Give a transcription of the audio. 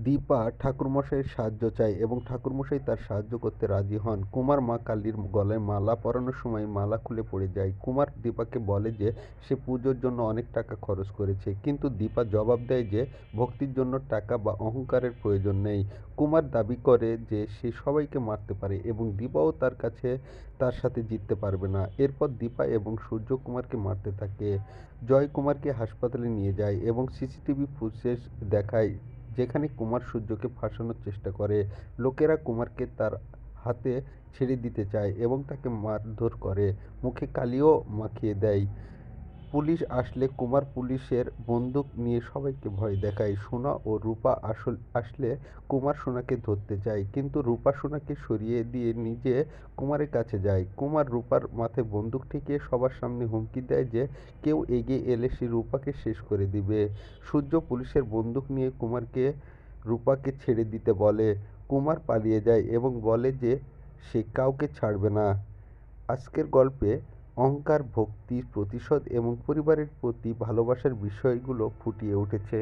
দীপা ঠাকুরমশাইয়ের সাহায্য চায় এবং ঠাকুরমশাই তার সাহায্য করতে রাজি হন। কুমার মা কালীর গলায় মালা পরানোর সময় মালা খুলে পড়ে যায়। কুমার দীপাকে বলে যে সে পুজোর জন্য অনেক টাকা খরচ করেছে, কিন্তু দীপা জবাব দেয় যে ভক্তির জন্য টাকা বা অহংকারের প্রয়োজন নেই। কুমার দাবি করে যে সে সবাইকে মারতে পারে এবং দীপাও তার সাথে জিততে পারবে না। এরপর দীপা এবং সূর্য কুমারকে মারতে থাকে। জয় কুমারকে হাসপাতালে নিয়ে যায় এবং সিসিটিভি ফুটেজ দেখায় যেখানে কুমার সূর্যকে ফাঁসানোর চেষ্টা করে। লোকেরা কুমারকে তার হাতে ছেড়ে দিতে চায় এবং তাকে মারধর করে, মুখে কালিও মাখিয়ে দেয়। পুলিশ আসলে কুমার পুলিশের বন্দুক নিয়ে সবাইকে ভয় দেখায়। সোনা ও রূপা আসলে কুমার সোনাকে ধরতে চায়, কিন্তু রূপা সোনাকে সরিয়ে দিয়ে নিজে কুমারের কাছে যায়। কুমার রূপার মাথায় বন্দুক ঠেকিয়ে সবার সামনে হুমকি দেয় যে কেউ এগিয়ে এলে সে রূপাকে শেষ করে দিবে। সূর্য পুলিশের বন্দুক নিয়ে রূপাকে ছেড়ে দিতে বলে। কুমার পালিয়ে যায় এবং বলে যে সে কাউকে ছাড়বে না। আজকের গল্পে অহংকার, ভক্তি, প্রতিশোধ এবং পরিবারের প্রতি ভালোবাসার বিষয়গুলো ফুটিয়ে উঠেছে।